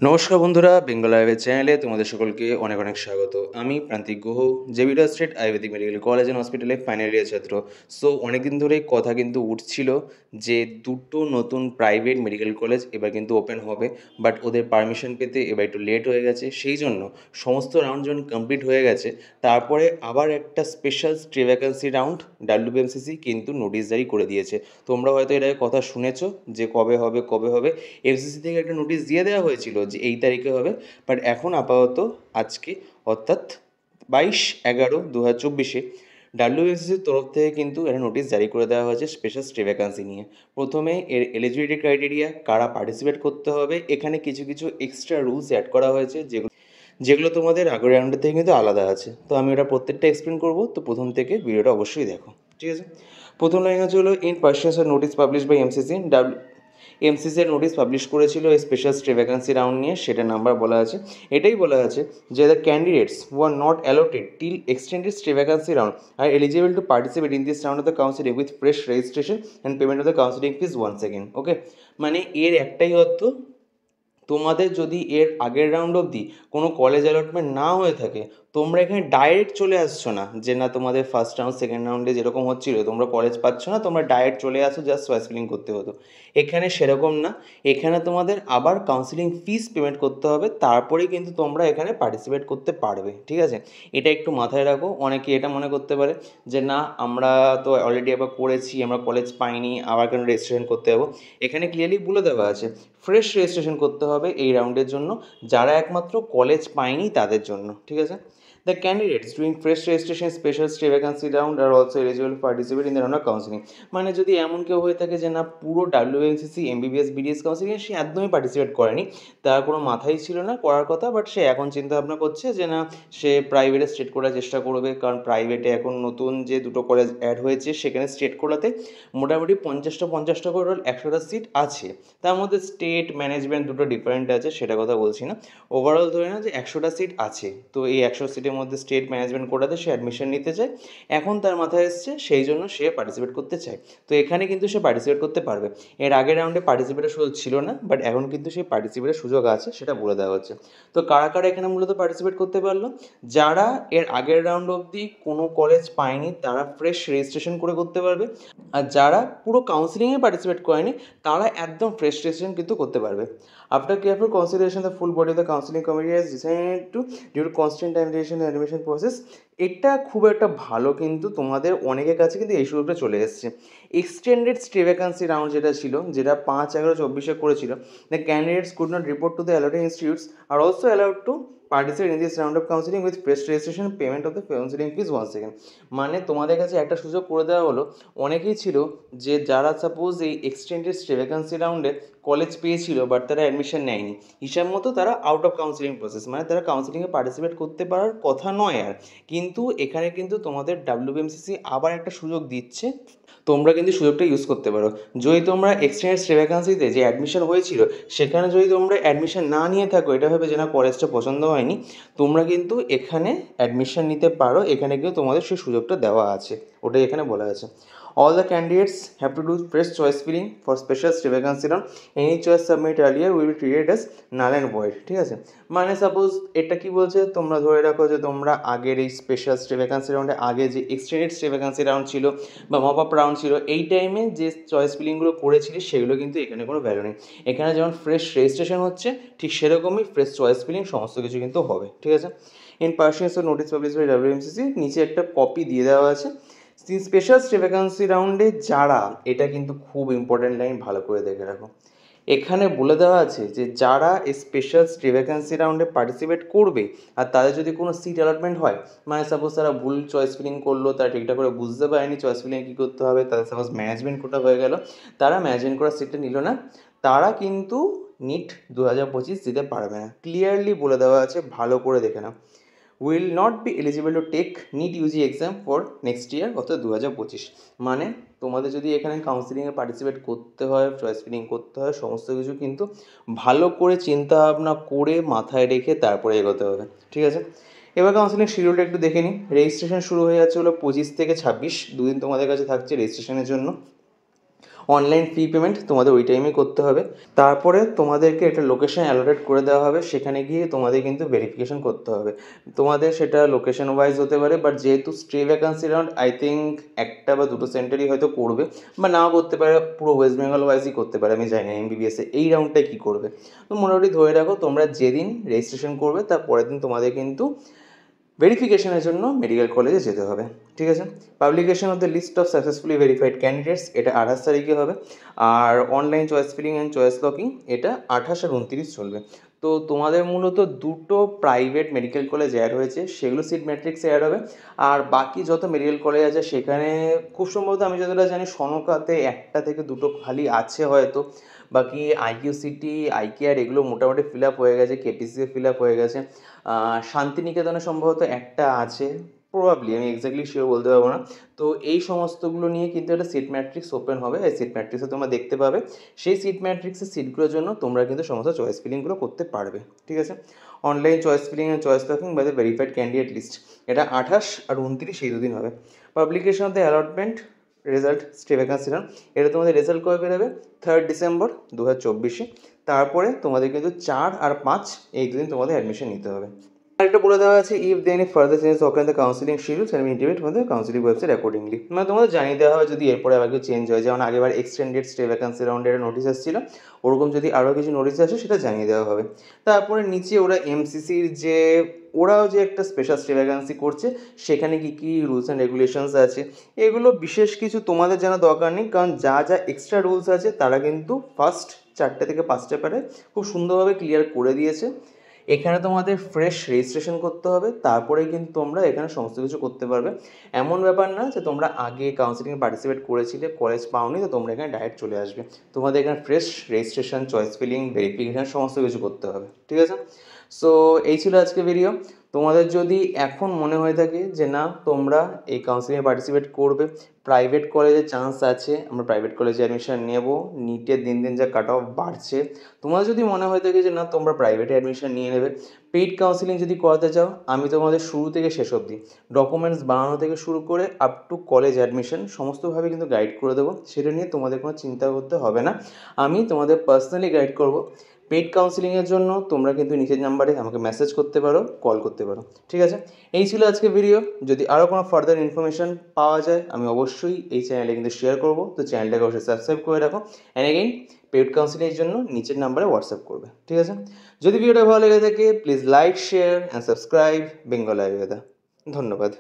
নমস্কার বন্ধুরা, বেঙ্গল আয়ুর্বেদ চ্যানেলে তোমাদের সকলকে অনেক অনেক স্বাগত। আমি প্রান্তিক গুহ, জেভিটা street ayurvedic medical college and হসপিটালে ফাইনাল ইয়ার ছাত্র। সো অনেকদিন ধরেই কথা কিন্তু উঠছিল যে দুটো নতুন প্রাইভেট মেডিকেল কলেজ এবার কিন্তু ওপেন হবে, বাট ওদের পারমিশন পেতে এবার একটু লেট হয়ে গেছে। সেই জন্য সমস্ত রাউন্ড যখন কমপ্লিট হয়ে গেছে, তারপরে আবার একটা স্পেশাল স্টে ভ্যাকেন্সি রাউন্ড ডাব্লিউবিএমসিসি কিন্তু নোটিশ জারি করে দিয়েছে। তোমরা হয়তো এর আগে কথা শুনেছো যে কবে হবে কবে হবে। এফসিসি থেকে একটা নোটিশ দিয়ে দেওয়া হয়েছিল যে এই তারিখে হবে, বাট এখন আপাতত আজকে অর্থাৎ 22/11/2024 ডাব্লিউবিএমসিসির তরফ থেকে কিন্তু একটা নোটিশ জারি করে দেওয়া হয়েছে স্পেশাল স্টে ভ্যাকান্সি নিয়ে। প্রথমে এর এলিজিবিলিটি ক্রাইটেরিয়া, কারা পার্টিসিপেট করতে হবে, এখানে কিছু কিছু এক্সট্রা রুলস অ্যাড করা হয়েছে যেগুলো যেগুলো তোমাদের আগের রাউন্ডের থেকে কিন্তু আলাদা আছে। তো আমি ওটা প্রত্যেকটা এক্সপ্লেন করবো, তো প্রথম থেকে ভিডিওটা অবশ্যই দেখো, ঠিক আছে। প্রথম লাইন হচ্ছে হলো in pursuance notice publish by MCC. MCC এর নোটিশ পাবলিশ করেছিল এই স্পেশাল স্টে ভ্যাকান্সি রাউন্ড নিয়ে, সেটা নাম্বার বলা আছে। এটাই বলা আছে যে the candidates who are not allotted till extended stay vacancy round are eligible to participate in this round of the counselling with fresh registration and payment of the counselling fees once second. Okay, মানে এর একটাই অর্থ, তোমাদের যদি এর আগের round অবধি কোনো কলেজ অ্যালটমেন্ট না হয়ে থাকে, তোমরা এখানে ডাইরেক্ট চলে আসছো না যে না তোমাদের ফার্স্ট রাউন্ড সেকেন্ড রাউন্ডে যেরকম হচ্ছিলো তোমরা কলেজ পাচ্ছ না, তোমরা ডাইরেক্ট চলে আসো, জাস্ট চয়েস ফিলিং করতে হতো। এখানে সেরকম না, এখানে তোমাদের আবার কাউন্সিলিং ফিস পেমেন্ট করতে হবে, তারপরেই কিন্তু তোমরা এখানে পার্টিসিপেট করতে পারবে, ঠিক আছে। এটা একটু মাথায় রাখো। অনেকে এটা মনে করতে পারে যে না আমরা তো অলরেডি একবার করেছি, আমরা কলেজ পাইনি, আবার কেন রেজিস্ট্রেশন করতে যাবো। এখানে ক্লিয়ারলি বলে দেওয়া আছে ফ্রেশ রেজিস্ট্রেশন করতে হবে এই রাউন্ডের জন্য, যারা একমাত্র কলেজ পায়নি তাদের জন্য, ঠিক আছে। The candidates doing fresh registration special stay vacancy round are also eligible participate in the round of counselling. মানে যদি এমন কেউ হয়ে থাকে যে না পুরো ডাব্লিউএনসিসি এমবিবিএস বিডিএস কাউন্সিলিং সে একদমই পার্টিসিপেট করেনি, তার কোনো মাথাই ছিল না করার কথা, বাট সে এখন চিন্তা ভাবনা করছে যে না সে প্রাইভেটে স্টেট করার চেষ্টা করবে, কারণ প্রাইভেটে এখন নতুন যে দুটো কলেজ অ্যাড হয়েছে সেখানে স্টেট করাতে মোটামুটি 50টা করে 100টা সিট আছে। তার মধ্যে স্টেট ম্যানেজমেন্ট দুটো ডিফারেন্ট আছে, সেটা কথা বলছি না। ওভারঅল ধরে না যে 100টা সিট আছে, তো এই 100 সিটের মধ্যে স্টেট ম্যানেজমেন্ট কোটাতে সে অ্যাডমিশন নিতে চায়। এখন তার মাথায় এসছে সেই জন্য সে পার্টিসিপেট করতে চায়, তো এখানে কিন্তু সে পার্টিসিপেট করতে পারবে। এর আগের রাউন্ডে পার্টিসিপেটের সুযোগ ছিল না, বাট এখন কিন্তু সেই পার্টিসিপেটের সুযোগ আছে, সেটা বলে দেওয়া হচ্ছে। তো কারা কারা এখানে মূলত পার্টিসিপেট করতে পারলো, যারা এর আগের রাউন্ড অবধি কোনো কলেজ পায়নি তারা ফ্রেশ রেজিস্ট্রেশন করে করতে পারবে, আর যারা পুরো কাউন্সিলিংয়ে পার্টিসিপেট করেনি তারা একদম ফ্রেশ রেজিস্ট্রেশন কিন্তু করতে পারবে। After careful consideration the full body of the counselling committee has decided to due to constant time duration admission process. এটা খুব একটা ভালো, কিন্তু তোমাদের অনেকের কাছে কিন্তু এই সুযোগটা চলে এসছে। এক্সটেন্ডেড স্টে ভ্যাকান্সি রাউন্ড যেটা ছিল, যেটা 5/11/24 করেছিল, the candidates could not report to the allotted institutes are also allowed to participate in this round of counselling with fresh registration payment of the counselling fees one second. মানে তোমাদের কাছে একটা সুযোগ করে দেওয়া হলো। অনেকেই ছিল যে যারা সাপোজ এই এক্সটেন্ডেড স্টে ভ্যাকান্সি রাউন্ডে কলেজ পেয়েছিল বাট তারা অ্যাডমিশন নেয়নি, হিসাব মতো তারা আউট অফ কাউন্সিলিং প্রসেস, মানে তারা কাউন্সিলিংয়ে পার্টিসিপেট করতে পারার কথা নয় আর। কিন্তু এখানে কিন্তু তোমাদের ডাব্লিউবিএমসিসি আবার একটা সুযোগ দিচ্ছে, তোমরা কিন্তু সুযোগটা ইউজ করতে পারো। যদি তোমরা এক্সটেন্ডেড স্টে ভ্যাকান্সিতে যে অ্যাডমিশন হয়েছিল সেখানে যদি তোমরা অ্যাডমিশন না নিয়ে থাকো, এটা ভেবে যে না কলেজটা পছন্দ হয়নি, তোমরা কিন্তু এখানে অ্যাডমিশন নিতে পারো। এখানে কিন্তু তোমাদের সেই সুযোগটা দেওয়া আছে, ওটাই এখানে বলা আছে। All the candidates have to do fresh choice filling for special stay vacancy round. Any choice submitted earlier will be treated as null and void, ঠিক আছে। মানে সাপোজ এটা কি বলছে, তোমরা ধরে রাখো যে তোমরা আগের এই স্পেশাল স্টে ভ্যাকান্সি রাউন্ডে আগে যে এক্সটেন্ডেড স্টে ভ্যাকান্সি রাউন্ড ছিল বা মপ আপ রাউন্ড ছিল, এই টাইমে যে চয়েস ফিলিংগুলো করেছিলি সেগুলো কিন্তু এখানে কোনো ভ্যালু নেই। এখানে যেমন ফ্রেশ রেজিস্ট্রেশন হচ্ছে, ঠিক সেরকমই ফ্রেশ চয়েস ফিলিং সমস্ত কিছু কিন্তু হবে, ঠিক আছে। In pursuance notice publish by WMCC, নিচে একটা কপি দিয়ে দেওয়া আছে। স্পেশাল স্টে ভ্যাকান্সি রাউন্ডে যারা, এটা কিন্তু খুব ইম্পর্ট্যান্ট লাইন, ভালো করে দেখে রাখো। এখানে বলে দেওয়া আছে যে যারা এই স্পেশাল স্টে ভ্যাকান্সি রাউন্ডে পার্টিসিপেট করবে আর তাদের যদি কোনো সিট অ্যালটমেন্ট হয়, মানে সাপোজ তারা ভুল চয়েস ফিলিং করলো, তারা ঠিকঠাক করে বুঝতে পারেনি চয়েস ফিলিংয়ে কী করতে হবে, তাদের সাপোজ ম্যানেজমেন্ট কোটা হয়ে গেল, তারা ম্যানেজমেন্ট করার সিটটা নিল না, তারা কিন্তু নিট 2025 দিতে পারবে না। ক্লিয়ারলি বলে দেওয়া আছে, ভালো করে দেখে নাও। Will not be eligible to take NEET UG exam for next year, অর্থাৎ 2025। মানে তোমাদের যদি এখানে কাউন্সিলিংয়ে পার্টিসিপেট করতে হয়, চয়েস ফিলিং করতে হয়, সমস্ত কিছু কিন্তু ভালো করে চিন্তা ভাবনা করে মাথায় রেখে তারপরে এগোতে হবে, ঠিক আছে। এবার কাউন্সিলিং শিডিউলটা একটু দেখে নিই। রেজিস্ট্রেশন শুরু হয়ে যাচ্ছে হলো 25 থেকে 26, দুদিন তোমাদের কাছে থাকছে রেজিস্ট্রেশনের জন্য। অনলাইন ফি পেমেন্ট তোমাদের ওই টাইমেই করতে হবে। তারপরে তোমাদেরকে একটা লোকেশন অ্যালোটেড করে দেওয়া হবে, সেখানে গিয়ে তোমাদের কিন্তু ভেরিফিকেশন করতে হবে। তোমাদের সেটা লোকেশন ওয়াইজ হতে পারে, বাট যেহেতু stay vacancy round I think একটা বা দুটো সেন্টারই হয়তো করবে, বা নাও করতে পারে, পুরো ওয়েস্ট বেঙ্গল ওয়াইজই করতে পারে, আমি জানি না এমবিবিএসে এই রাউন্ডটাই কী করবে। তো মোটামুটি ধরে রাখো তোমরা যেদিন রেজিস্ট্রেশন করবে তার পরের দিন তোমাদের কিন্তু ভেরিফিকেশনের জন্য মেডিকেল কলেজে যেতে হবে, ঠিক আছে। Publication of the list of successfully verified candidates এটা 28 তারিখে হবে। আর online choice filling and choice locking এটা 28 আর 29 চলবে। তো তোমাদের মূলত দুটো প্রাইভেট মেডিকেল কলেজ অ্যাড হয়েছে, সেগুলো সিট ম্যাট্রিক্সে অ্যাড হবে। আর বাকি যত মেডিকেল কলেজ আছে সেখানে খুব সম্ভবত আমি যতটা জানি সনকাতে একটা থেকে দুটো খালি আছে হয়তো, বাকি আইকিউসিটি আইকেআর এগুলো মোটামুটি ফিল আপ হয়ে গেছে, কেপিসিও ফিল আপ হয়ে গেছে। শান্তিনিকেতনে সম্ভবত একটা আছে, প্রবাবলি, আমি এক্স্যাক্টলি শিওর বলতে পারবো না। তো এই সমস্তগুলো নিয়ে কিন্তু একটা সিট ম্যাট্রিক্স ওপেন হবে, এই সিট ম্যাট্রিক্সে তোমরা দেখতে পাবে। সেই সিট ম্যাট্রিক্সের সিটগুলোর জন্য তোমরা কিন্তু সমস্ত চয়েস ফিলিংগুলো করতে পারবে, ঠিক আছে। Online choice filling and choice locking by the verified candidate list এটা 28 আর 29 এই দুদিন হবে। Publication of the allotment result stay vacancy round এটা তোমাদের রেজাল্ট কবে বেরোবে? 3 ডিসেম্বর 2024। তারপরে তোমাদের কিন্তু 4 আর 5 এই দুদিন তোমাদের অ্যাডমিশন নিতে হবে। আরেকটা বলে দেওয়া আছে, if they any further change occur in the counselling schedules and intimate for the counselling website accordingly. মানে তোমাদের জানিয়ে দেওয়া হবে যদি এরপরে আবার কিছু চেঞ্জ হয়, যেমন আগেবার এক্সটেন্ডেড স্টে ভ্যাকান্সি রাউন্ডের নোটিশ আসছিল, ওরকম যদি আরও কিছু নোটিশ আসে সেটা জানিয়ে দেওয়া হবে। তারপরে নিচে ওরা এমসিসির যে ওরাও যে একটা স্পেশাল স্টে ভ্যাকান্সি করছে সেখানে কী কী রুলস অ্যান্ড রেগুলেশনস আছে, এগুলো বিশেষ কিছু তোমাদের জানা দরকার নেই, কারণ যা যা এক্সট্রা রুলস আছে তারা কিন্তু ফার্স্ট 4টে থেকে 5টে প্যারে খুব সুন্দরভাবে ক্লিয়ার করে দিয়েছে। এখানে তোমাদের ফ্রেশ রেজিস্ট্রেশন করতে হবে, তারপরে কিন্তু তোমরা এখানে সমস্ত কিছু করতে পারবে। এমন ব্যাপার না যে তোমরা আগে কাউন্সিলিংয়ে পার্টিসিপেট করেছিলে, কলেজ পাওনি, তো তোমরা এখানে ডাইরেক্ট চলে আসবে। তোমাদের এখানে fresh registration, choice filling, verification সমস্ত কিছু করতে হবে, ঠিক আছে। সো এই ছিল আজকে ভিডিও। তোমাদের যদি এখন মনে হয়ে থাকে যে না তোমরা এই কাউন্সিলিংয়ে পার্টিসিপেট করবে, প্রাইভেট কলেজে চান্স আছে, আমরা প্রাইভেট কলেজে অ্যাডমিশন নেব, নিটের দিন দিন যা কাট অফ বাড়ছে, তোমাদের যদি মনে হয়ে থাকে যে না তোমরা প্রাইভেটে অ্যাডমিশন নিয়ে নেবে, পেইড কাউন্সিলিং যদি করাতে চাও, আমি তোমাদের শুরু থেকে শেষ অবধি ডকুমেন্টস বানানো থেকে শুরু করে আপ টু কলেজ অ্যাডমিশন সমস্তভাবে কিন্তু গাইড করে দেবো, সেটা নিয়ে তোমাদের কোনো চিন্তা করতে হবে না। আমি তোমাদের পার্সোনালি গাইড করব। পেইড কাউন্সিলিংয়ের জন্য তোমরা কিন্তু নিচের নাম্বারে আমাকে মেসেজ করতে পারো, কল করতে পারো, ঠিক আছে। এই ছিল আজকে ভিডিও। যদি আরও কোনো ফার্দার ইনফরমেশান পাওয়া যায় আমি অবশ্যই এই চ্যানেলে কিন্তু শেয়ার করবো, তো চ্যানেলটাকে অবশ্যই সাবস্ক্রাইব করে রাখো। অ্যান্ড এগেইন পেইড কাউন্সিলিংয়ের জন্য নিচের নাম্বারে হোয়াটসঅ্যাপ করবে, ঠিক আছে। যদি ভিডিওটা ভালো লেগে থাকে please like, share and subscribe Bengal Ayurveda. ধন্যবাদ।